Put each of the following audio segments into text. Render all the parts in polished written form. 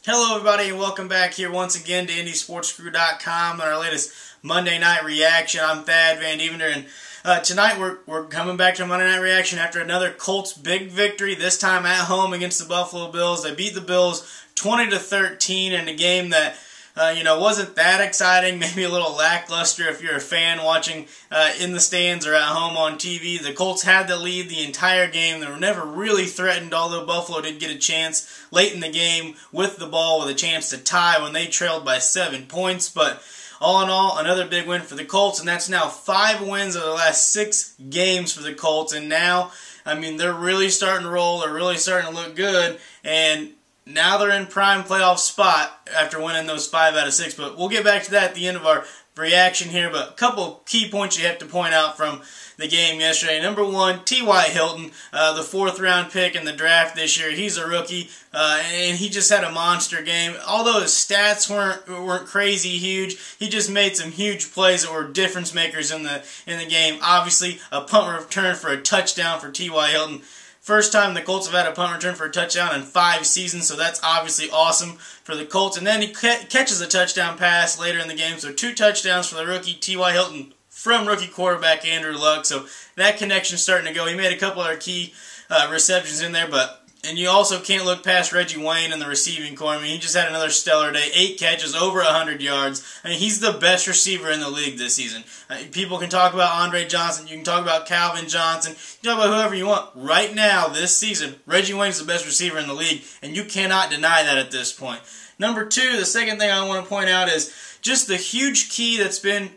Hello everybody and welcome back here once again to IndySportsCrew.com and our latest Monday Night Reaction. I'm Thad Van Devender and tonight we're coming back to Monday Night Reaction after another Colts big victory, this time at home against the Buffalo Bills. They beat the Bills 20-13 in a game that wasn't that exciting, maybe a little lackluster if you're a fan watching in the stands or at home on TV. The Colts had the lead the entire game. They were never really threatened, although Buffalo did get a chance late in the game with the ball with a chance to tie when they trailed by 7 points. But all in all, another big win for the Colts, and that's now 5 wins of the last 6 games for the Colts. And now, they're really starting to roll. They're really starting to look good, and now they're in prime playoff spot after winning those 5 out of 6. But we'll get back to that at the end of our reaction here. But a couple key points you have to point out from the game yesterday. Number one, T.Y. Hilton, the 4th round pick in the draft this year. He's a rookie, and he just had a monster game. Although his stats weren't crazy huge, he just made some huge plays that were difference makers in the game. Obviously, a punt return for a touchdown for T.Y. Hilton. First time the Colts have had a punt return for a touchdown in 5 seasons, so that's obviously awesome for the Colts. And then he catches a touchdown pass later in the game, so 2 touchdowns for the rookie T.Y. Hilton from rookie quarterback Andrew Luck. So that connection's starting to go. He made a couple other key receptions in there, and you also can't look past Reggie Wayne in the receiving corps. He just had another stellar day. 8 catches, over 100 yards. He's the best receiver in the league this season. People can talk about Andre Johnson. You can talk about Calvin Johnson. You can talk about whoever you want. Right now, this season, Reggie Wayne's the best receiver in the league, and you cannot deny that at this point. Number 2, the second thing I want to point out is just the huge key that's been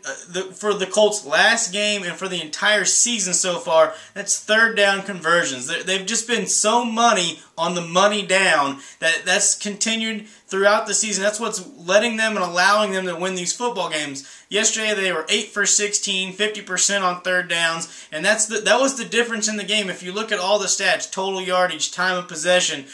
for the Colts last game and for the entire season so far. That's 3rd down conversions. They've just been so money on the money down that's continued throughout the season. That's what's letting them and allowing them to win these football games. Yesterday they were 8 for 16, 50% on 3rd downs, and that was the difference in the game. If you look at all the stats, total yardage, time of possession,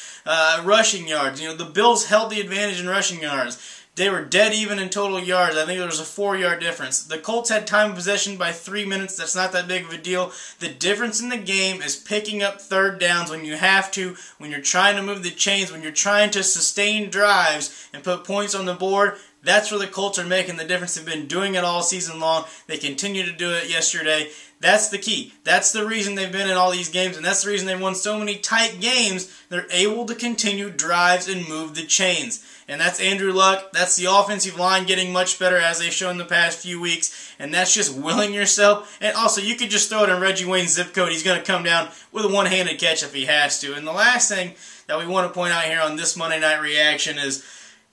rushing yards, the Bills held the advantage in rushing yards. They were dead even in total yards. I think there was a 4-yard difference. The Colts had time of possession by 3 minutes. That's not that big of a deal. The difference in the game is picking up 3rd downs when you have to, when you're trying to move the chains, when you're trying to sustain drives and put points on the board. That's where the Colts are making the difference. They've been doing it all season long. They continue to do it yesterday. That's the key. That's the reason they've been in all these games, and that's the reason they've won so many tight games. They're able to continue drives and move the chains. And that's Andrew Luck. That's the offensive line getting much better as they've shown the past few weeks. And that's just willing yourself. And also, you could just throw it in Reggie Wayne's zip code. He's going to come down with a one-handed catch if he has to. And the last thing that we want to point out here on this Monday Night Reaction is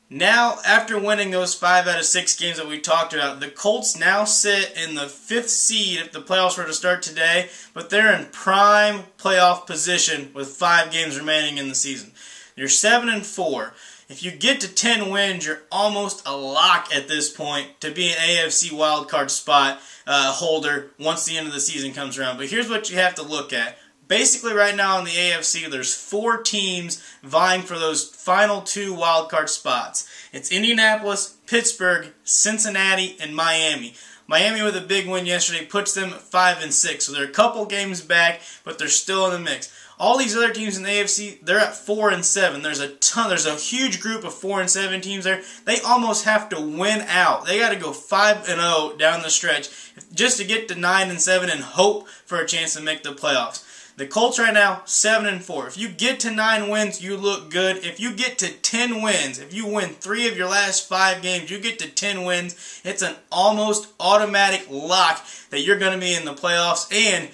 now, after winning those 5 out of 6 games that we talked about, the Colts now sit in the 5th seed if the playoffs were to start today, but they're in prime playoff position with 5 games remaining in the season. You're 7-4. If you get to 10 wins, you're almost a lock at this point to be an AFC wildcard spot holder once the end of the season comes around. But here's what you have to look at. Basically, right now in the AFC, there's 4 teams vying for those final 2 wildcard spots. It's Indianapolis, Pittsburgh, Cincinnati, and Miami. Miami with a big win yesterday puts them at 5-6, so they're a couple games back, but they're still in the mix. All these other teams in the AFC, they're at 4-7. There's a huge group of 4-7 teams there. They almost have to win out. They got to go 5-0 down the stretch just to get to 9-7 and hope for a chance to make the playoffs. The Colts right now, 7-4. If you get to 9 wins, you look good. If you get to 10 wins, if you win 3 of your last 5 games, you get to 10 wins, it's an almost automatic lock that you're going to be in the playoffs. And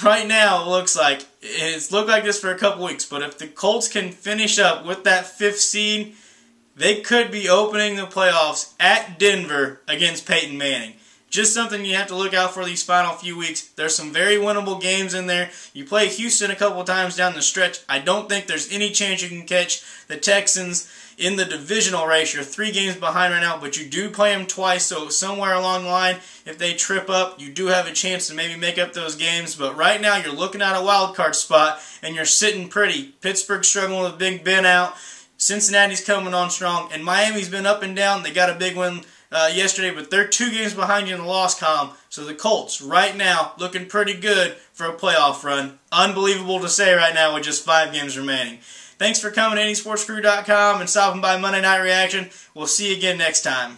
right now, it looks like it's looked like this for a couple weeks, but if the Colts can finish up with that 5th seed, they could be opening the playoffs at Denver against Peyton Manning. Just something you have to look out for these final few weeks. There's some very winnable games in there. You play Houston a couple of times down the stretch. I don't think there's any chance you can catch the Texans in the divisional race. You're 3 games behind right now, but you do play them twice, so somewhere along the line, if they trip up, you do have a chance to maybe make up those games. But right now, you're looking at a wild card spot, and you're sitting pretty. Pittsburgh's struggling with Big Ben out. Cincinnati's coming on strong, and Miami's been up and down. They got a big win yesterday, but they're 2 games behind you in the loss column. So the Colts, right now, looking pretty good for a playoff run. Unbelievable to say right now with just 5 games remaining. Thanks for coming to anysportscrew.com and stopping by Monday Night Reaction. We'll see you again next time.